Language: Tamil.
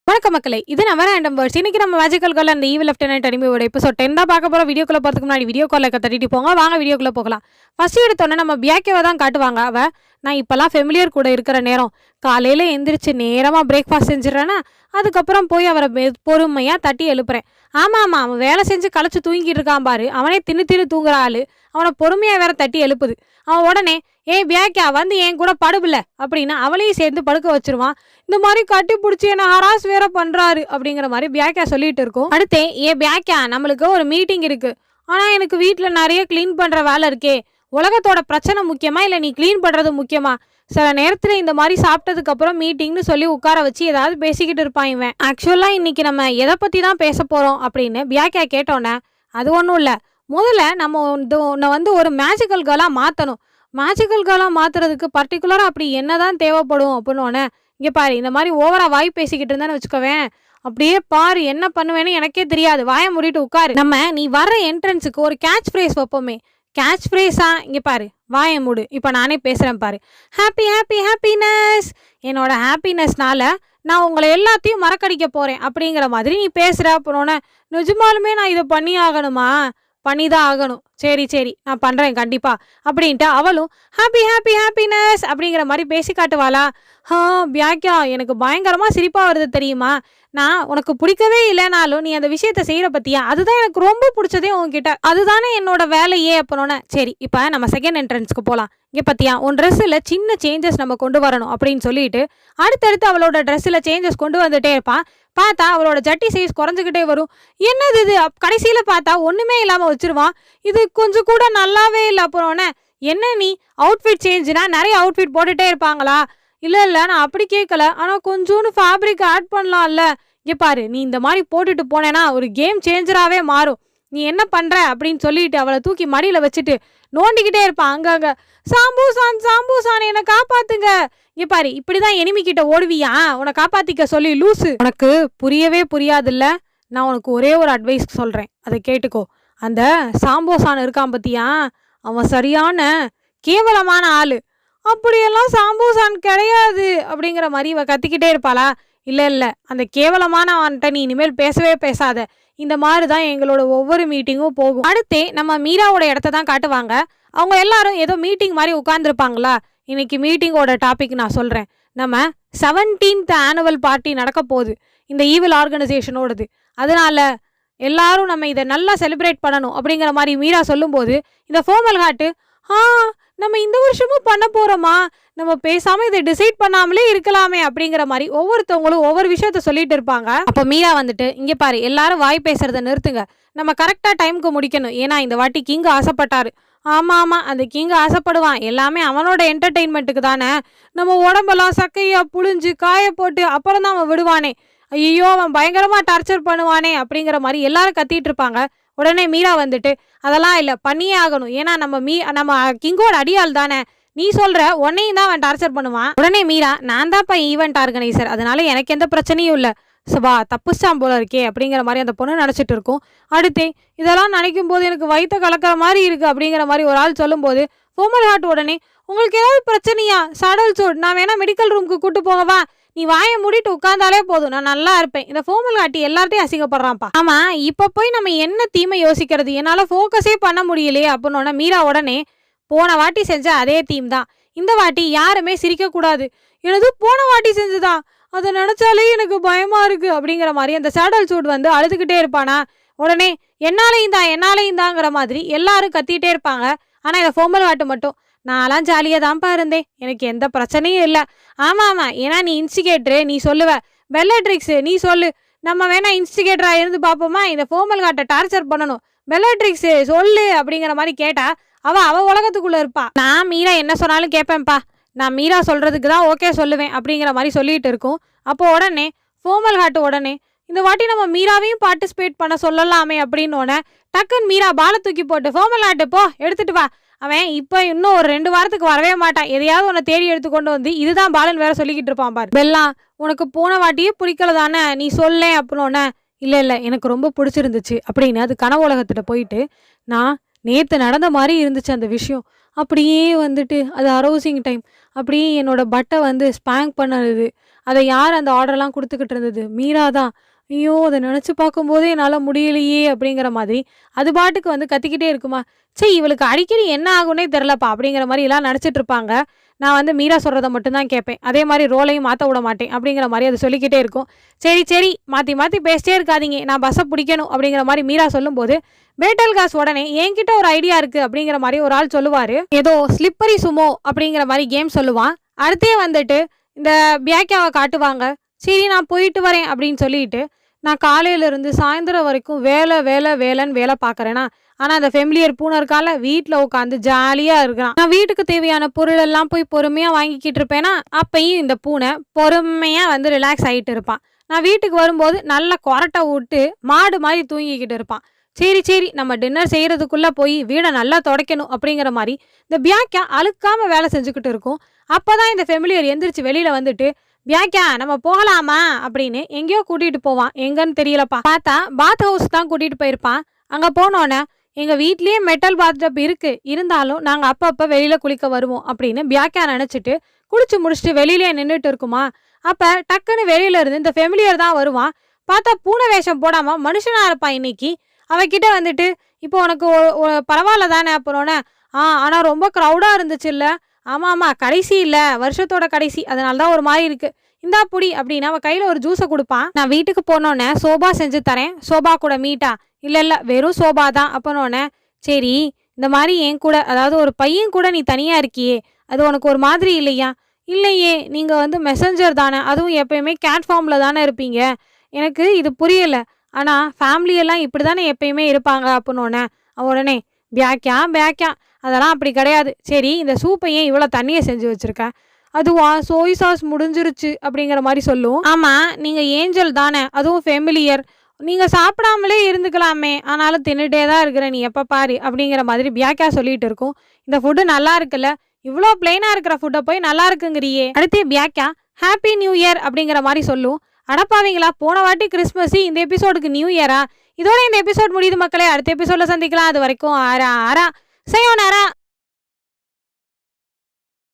வணக்கம் மக்களே, இது நம்ம ரேண்டம் வேர்ட்ஸ். இன்னைக்கு நம்ம மேஜிக்கல் கால் அந்த ஈவில் லெஃப்டினன்ட் அனிமியோட எபிசோட் 10 தான் பார்க்க போறோம். வீடியோக்குள்ள போறதுக்கு முன்னாடி வீடியோ கால்ல தட்டிட்டு போங்க. வாங்க வீடியோக்குள்ள போகலாம். ஃபர்ஸ்ட் எடுத்தோன்னே நம்ம பியாக்கேவை தான் காட்டுவாங்க. நான் இப்போல்லாம் ஃபெமிலியர் கூட இருக்கிற நேரம் காலையில் எந்திரிச்சு நேரமாக பிரேக்ஃபாஸ்ட் செஞ்சிடறேன்னா அதுக்கப்புறம் போய் அவரை பொறுமையாக தட்டி எழுப்புறேன். ஆமாம், அவன் வேலை செஞ்சு களைச்சு தூங்கிட்டு இருக்கான் பாரு, அவனே தின்னு தின்னு தூங்குற ஆள் அவனை பொறுமையாக வேற தட்டி எழுப்புது. அவன் உடனே பியாக்கா வந்து என் கூட படுபில்ல அப்படின்னு அவளையும் சேர்ந்து படுக்க வச்சிருவான். இந்த மாதிரி கட்டி பிடிச்சி என்ன ஹராஸ் வேற பண்றாரு அப்படிங்கிற மாதிரி பியாக்கா சொல்லிட்டு இருக்கோம். அடுத்தே பியாக்கா, நம்மளுக்கு ஒரு மீட்டிங் இருக்கு, ஆனால் எனக்கு வீட்டில் நிறைய க்ளீன் பண்ணுற வேலை இருக்கே. உலகத்தோட பிரச்சனை முக்கியமா இல்லை நீ க்ளீன் பண்ணுறது முக்கியமா? சில நேரத்தில் இந்த மாதிரி சாப்பிட்டதுக்கு அப்புறம் மீட்டிங்னு சொல்லி உட்கார வச்சு ஏதாவது பேசிக்கிட்டு இருப்பான் இவன். ஆக்சுவலாக இன்னைக்கு நம்ம எதை பற்றி தான் பேச போகிறோம் அப்படின்னு பியாக்கா கேட்டோன்னே, அது ஒன்றும் இல்லை, முதல்ல நம்ம உன்னை வந்து ஒரு மேஜிக்கல் கேர்ளாக மாற்றணும். மேஜிக்கல் கேர்ளாக மாற்றுறதுக்கு பர்டிகுலராக அப்படி என்ன தான் தேவைப்படும் அப்படின்னோடனே, இங்கே பாரு, இந்த மாதிரி ஓவராக வாய் பேசிக்கிட்டு இருந்தேன்னு வச்சுக்கவேன், அப்படியே பாரு என்ன பண்ணுவேன்னு எனக்கே தெரியாது, வாயை மூடிட்டு உட்காரு. நீ வர்ற என்ட்ரன்ஸுக்கு ஒரு கேட்ச் ஃப்ரேஸ் வைப்போமே. கேட்ச் ஃப்ரேஸா? இங்கே பாரு, வாயை மூடு, இப்போ நானே பேசுகிறேன் பாரு. ஹாப்பி ஹாப்பி ஹாப்பினஸ், என்னோட ஹாப்பினஸ்னால நான் உங்களை எல்லாத்தையும் மறக்கடிக்க போகிறேன் அப்படிங்கிற மாதிரி நீ பேசுகிற. அப்படின்னோடனே, நிஜமாலுமே நான் இதை பண்ணி ஆகணுமா? பண்ணி தான் ஆகணும். சரி நான் பண்ணுறேன் கண்டிப்பாக அப்படின்ட்டு அவளும் ஹாப்பி ஹாப்பி ஹாப்பினஸ் அப்படிங்கிற மாதிரி பேசி காட்டுவாளா. பியாக்கா, எனக்கு பயங்கரமாக சிரிப்பாக வருது தெரியுமா? நான் உனக்கு பிடிக்கவே இல்லைனாலும் நீ அந்த விஷயத்த செய்கிற பற்றியா, அதுதான் எனக்கு ரொம்ப பிடிச்சதே உங்ககிட்ட, அதுதானே என்னோட வேலையே. அப்போனோன்னே, சரி இப்போ நம்ம செகண்ட் என்ட்ரன்ஸ்க்கு போகலாம். இங்கே பார்த்தியா, உன் ட்ரெஸ்ஸில் சின்ன சேஞ்சஸ் நம்ம கொண்டு வரணும் அப்படின்னு சொல்லிட்டு அடுத்தடுத்து அவளோட ட்ரெஸ்ஸில் சேஞ்சஸ் கொண்டு வந்துட்டே இருப்பான். பார்த்தா அவளோட ஜட்டி சைஸ் குறைஞ்சிக்கிட்டே வரும். என்னது இது? கடைசியில் பார்த்தா ஒன்றுமே இல்லாமல் வச்சிருவான். இது கொஞ்சம் கூட நல்லாவே இல்லை. அப்புறம்னே, என்ன நீ அவுட்ஃபிட் சேஞ்சுனா நிறைய அவுட்ஃபிட் போட்டுகிட்டே இருப்பாங்களா? இல்லை நான் அப்படி கேட்கல, ஆனால் கொஞ்சோன்னு ஃபேப்ரிக் ஆட் பண்ணலாம்ல. இங்கே பாரு, நீ இந்த மாதிரி போட்டுட்டு போனேன்னா ஒரு கேம் சேஞ்சராகவே மாறும். நீ என்ன பண்ணுற அப்படின்னு சொல்லிட்டு அவளை தூக்கி மடியில் வச்சுட்டு நோண்டிக்கிட்டே இருப்பான் அங்கங்க. சாம்பூசான் என்னை காப்பாத்துங்க. இங்கே பாரு, இப்படிதான் எனிமிக்கிட்ட ஓடுவியா? உன்னை காப்பாத்திக்க சொல்லி லூசு. உனக்கு புரியவே புரியாதுல்ல. நான் உனக்கு ஒரே ஒரு அட்வைஸ் சொல்கிறேன், அதை கேட்டுக்கோ. அந்த சாம்போசான் இருக்கான் பத்தியா, அவன் சரியான கேவலமான ஆளு. அப்படியெல்லாம் சாம்போசான் கிடையாது அப்படிங்கிற மாதிரி இவ கத்திக்கிட்டே இருப்பாளா. இல்லை அந்த கேவலமானவன்ட்ட நீ இனிமேல் பேசவே பேசாத. இந்த மாதிரி தான் எங்களோட ஒவ்வொரு மீட்டிங்கும் போகும். அடுத்தே நம்ம மீராவோட இடத்த தான் காட்டுவாங்க. அவங்க எல்லாரும் ஏதோ மீட்டிங் மாதிரி உட்கார்ந்துருப்பாங்களா. இன்னைக்கு மீட்டிங்கோட டாபிக் நான் சொல்கிறேன். நம்ம 17th ஆனுவல் பார்ட்டி நடக்க போகுது இந்த ஈவில் ஆர்கனைசேஷனோடது. அதனால எல்லாரும் நம்ம இதை நல்லா செலிப்ரேட் பண்ணணும் அப்படிங்கிற மாதிரி மீரா சொல்லும்போது, இந்த ஃபோமல் ஹாட்டு, நம்ம இந்த வருஷமும் பண்ண போகிறோமா, நம்ம பேசாமல் இதை டிசைட் பண்ணாமலே இருக்கலாமே அப்படிங்கிற மாதிரி ஒவ்வொருத்தவங்களும் ஒவ்வொரு விஷயத்த சொல்லிட்டு இருப்பாங்க. அப்போ மீரா வந்துட்டு, இங்கே பாரு, எல்லாரும் வாய் பேசுறதை நிறுத்துங்க, நம்ம கரெக்டாக டைமுக்கு முடிக்கணும். ஏன்னா இந்த வாட்டி கிங் ஆசைப்பட்டாரு. ஆமாம், அந்த கிங் ஆசைப்படுவான், எல்லாமே அவனோட என்டர்டெயின்மெண்ட்டுக்கு தானே. நம்ம உடம்பெல்லாம் சக்கையா புழிஞ்சு காய போட்டு அப்புறம் தான் அவன் விடுவானே. ஐயோ, அவன் பயங்கரமாக டார்ச்சர் பண்ணுவானே அப்படிங்கிற மாதிரி எல்லாரும் கத்திட்டு இருப்பாங்க. உடனே மீரா வந்துட்டு, அதெல்லாம் இல்லை, பண்ணியே ஆகணும். ஏன்னா நம்ம கிங்கோட அடியாள் தானே, நீ சொல்கிற உன்னையும் தான் அவன் டார்ச்சர் பண்ணுவான். உடனே மீரா, நான் தான்ப்பா ஈவெண்ட் ஆர்கனைசர், அதனால எனக்கு எந்த பிரச்சனையும் இல்லை. சபா தப்புச்சான் போல இருக்கே அப்படிங்கிற மாதிரி அந்த பொண்ணு நினச்சிட்டு இருக்கும். அடுத்தே, இதெல்லாம் நினைக்கும் போது எனக்கு வயிற்ற கலக்கிற மாதிரி இருக்குது அப்படிங்கிற மாதிரி ஒரு ஆள் சொல்லும்போது, ஃபோமல் ஹார்ட் உடனே, உங்களுக்கு ஏதாவது பிரச்சனையா? சடல் சூட், நான் வேணா மெடிக்கல் ரூமுக்கு கூட்டு போகவா? நீ வாயை மூடிட்டு உட்கார்ந்தாலே போதும், நான் நல்லா இருப்பேன். இந்த ஃபோமல் ஹார்ட்டி எல்லார்ட்டையும் அசிங்கப்படுறான்ப்பா. ஆமாம், இப்போ போய் நம்ம என்ன தீமை யோசிக்கிறது, என்னால் ஃபோக்கஸே பண்ண முடியலையே அப்படின்னோட மீரா உடனே, போன வாட்டி செஞ்ச அதே தீம் தான், இந்த வாட்டி யாருமே சிரிக்கக்கூடாது. எனது போன வாட்டி செஞ்சுதா, அதை நினச்சாலே எனக்கு பயமாக இருக்குது அப்படிங்கிற மாதிரி அந்த சேடல் சூட் வந்து அழுதுகிட்டே இருப்பானா. உடனே என்னாலையும் தாங்கிற மாதிரி எல்லாரும் கத்திகிட்டே இருப்பாங்க. ஆனால் இந்த ஃபோமல் ஹார்ட்டு மட்டும், நான்லாம் ஜாலியாக தான்ப்பா இருந்தேன், எனக்கு எந்த பிரச்சனையும் இல்லை. ஆமாம், ஏன்னா நீ இன்ஸ்டிகேட்டரு, நீ சொல்லுவ. பெல்லட்ரிக்ஸு, நீ சொல்லு, நம்ம வேணா இன்ஸ்டிகேட்டராக இருந்து பார்ப்போமா? இந்த ஃபோமல் ஹார்ட்டை டார்ச்சர் பண்ணணும், பெல்லட்ரிக்ஸு சொல்லு அப்படிங்கிற மாதிரி கேட்டா அவ உலகத்துக்குள்ளே இருப்பா. நான் மீரா என்ன சொன்னாலும் கேட்பேன்ப்பா, நான் மீரா சொல்கிறதுக்கு தான் ஓகே சொல்லுவேன் அப்படிங்கிற மாதிரி சொல்லிட்டு இருக்கும். அப்போ உடனே ஃபோமல் ஹார்ட்டு உடனே, இந்த வாட்டி நம்ம மீராவையும் பார்ட்டிசிபேட் பண்ண சொல்லலாமே அப்படின்னோடனே டக்குன்னு மீரா பாலை தூக்கி போட்டு, ஃபோமல் ஹார்ட்டு போ எடுத்துட்டு வா, அவன் இப்போ இன்னும் ஒரு 2 வாரத்துக்கு வரவே மாட்டான், எதையாவது உன்னை தேடி எடுத்து கொண்டு வந்து இதுதான் பாலன் வேற சொல்லிக்கிட்டு இருப்பான் பாரு. பெல்லாம், உனக்கு போன வாட்டியே பிடிக்கல தானே, நீ சொல்லேன் அப்படின்னோடனே, இல்லை எனக்கு ரொம்ப பிடிச்சிருந்துச்சு அப்படின்னு அது கனவு உலகத்திட்ட போயிட்டு, நான் நேற்று நடந்த மாதிரி இருந்துச்சு அந்த விஷயம், அப்படியே வந்துட்டு அது அரௌசிங் டைம். அப்படியே என்னோட பட்டை வந்து ஸ்பாங்க் பண்ணுது. அத யார் அந்த ஆர்டர்லாம் குடுத்துக்கிட்டு இருந்தது? மீரா தான். ஐயோ! அத நெனச்சு பார்க்கும்போதே என்னால முடியலையே! அப்படிங்கிற மாதிரி அது பாட்டுக்கு வந்து கத்திக்கிட்டே இருக்குமா. ச்சீ! இவளுக்கு அடிக்கடி என்ன ஆகும்னே தெரியலப்பா! அப்படிங்கிற மாரிலாம் நெனச்சிட்டு இருப்பாங்க. நான் வந்து மீரா சொல்றத மட்டும் தான் கேட்பேன். அதே மாரி ரோலையும் மாத்த விட மாட்டேன். அப்படிங்கிற மாரி அது சொல்லிக்கிட்டே இருக்கும். சரி, சரி மாத்தி மாத்தி பேசிட்டே இருக்காதீங்க. நான் பஸ்ஸ புடிக்கணும் அப்படிங்கிற மாரி மீரா சொல்லும்போது, பேட்டல் காஸ் உடனே என்கிட்ட ஒரு ஐடியா இருக்கு அப்படிங்கிற மாரி ஒரு ஆள் சொல்லுவாரு. ஏதோ ஸ்லிப்பரி சுமோ அப்படிங்கிற மாரி கேம் சொல்லுவான். அடுத்தே வந்துட்டு இந்த பியாக்கியாவ காட்டுவாங்க. சரி நான் போயிட்டு வரேன் அப்படின்னு சொல்லிட்டு, நான் காலையில இருந்து சாயந்தரம் வரைக்கும் வேலைன்னு வேலை பார்க்குறேனா, ஆனா அந்த ஃபெமிலியர் பூனை இருக்கான்ல, வீட்ல உட்காந்து ஜாலியா இருக்கிறான். நான் வீட்டுக்கு தேவையான பொருள் எல்லாம் போய் பொறுமையா வாங்கிக்கிட்டு இருப்பேனா, அப்பயும் இந்த பூனை பொறுமையா வந்து ரிலாக்ஸ் ஆயிட்டு இருப்பான். நான் வீட்டுக்கு வரும்போது நல்லா கொரட்டை விட்டு மாடு மாரி தூங்கிக்கிட்டு இருப்பான். சரி, சரி நம்ம டின்னர் செய்றதுக்குள்ள போய் வீட நல்லா தொடைக்கணும் அப்படிங்கிற மாரி, இந்த பியாக்யா அலுக்காம வேலை செஞ்சுக்கிட்டு இருக்கும். அப்பதான் இந்த ஃபெமிலியர் எந்திரிச்சு வெளியில வந்துட்டு, "பியாக்யா நம்ம போகலாமா?" அப்படின்னு எங்கேயோ கூட்டிட்டு போவான். எங்கன்னு தெரியலப்பா. பார்த்தா பாத் ஹவுஸ் தான் கூட்டிட்டு போயிருப்பான். அங்க போனோனே, "எங்க வீட்லயே மெட்டல் பாத் டப் இருக்கு. இருந்தாலும் நாங்க அப்பப்ப வெளியில குளிக்க வருவோம்." அப்படின்னு பியாக்யா நெனச்சுட்டு, குளிச்சு முடிச்சுட்டு வெளியிலயே நின்னுட்டு இருக்குமா. அப்ப டக்குன்னு வெளியில இருந்து இந்த ஃபெமிலியர் தான் வருவான். பார்த்தா பூனை வேஷம் போடாம மனுஷனா இருப்பான் இன்னைக்கு. அவகிட்ட வந்துட்டு, "இப்போ உனக்கு பரவால்ல தானே?" அப்புறம்னே, ஆனா ரொம்ப க்ரௌடா இருந்துச்சுல்ல?" "ஆமாமா. கடைசி இல்ல. வருஷத்தோட கடைசி. அதனால தான் ஒரு மாரி இருக்கு. இந்தா புடி" அப்படின்னு அவன் கையில ஒரு ஜூஸ குடுப்பான். நான் வீட்டுக்கு போனோனே, "சோபா செஞ்சு தரேன். சோபா கூட மீட்டா?" "இல்ல, இல்ல. வெறும் சோபா தான்." அப்பனோனே, "சரி, இந்த மாரி என் கூட அதாவது ஒரு பையன் கூட நீ தனியா இருக்கியே, அது உனக்கு ஒரு மாதிரி இல்லையா?" "இல்லையே. நீங்க வந்து மெசஞ்சர் தானே. அதுவும் எப்பயுமே கேட் ஃபார்ம்ல தானே இருப்பீங்க. எனக்கு இது புரியல. ஆனா ஃபேமிலி எல்லாம் இப்படி தானே எப்பயுமே இருப்பாங்க." அப்பனோனே, அவன் உடனே, "பியாக்யா, பியாக்யா. அதெல்லாம் அப்படி கிடையாது. சரி இந்த சூப்ப ஏன் இவ்வளோ தண்ணிய செஞ்சு வச்சிருக்க?" "அதுவா சோய் சாஸ் முடிஞ்சிருச்சு." அப்படிங்கிற மாரி சொல்லும். "ஆமா, நீங்க ஏஞ்சல் தானே. அதுவும் ஃபெமிலியர். நீங்க சாப்பிடாமலே இருந்துக்கலாமே. ஆனாலும் தின்னுட்டே தான் இருக்கிற நீ எப்ப பாரு." அப்படிங்கிற மாதிரி பியாக்யா சொல்லிட்டு இருக்கும். "இந்த ஃபுட்டு நல்லா இருக்குல்ல? இவ்ளோ பிளெயினா இருக்கிற ஃபுட்ட போய் நல்லா இருக்குங்கிறியே." அடுத்து பியாக்யா, "ஹாப்பி நியூ இயர்." அப்படிங்கிற மாரி சொல்லும். அடப்பாவீங்களா, போன வாட்டி கிறிஸ்மஸ், இந்த எபிசோடுக்கு நியூ இயரா? இதோட இந்த எபிசோட் முடியுது மக்களே. அடுத்த எபிசோட்ல சந்திக்கலாம். அது வரைக்கும் ஆரா ஆரா. சயோனாரா.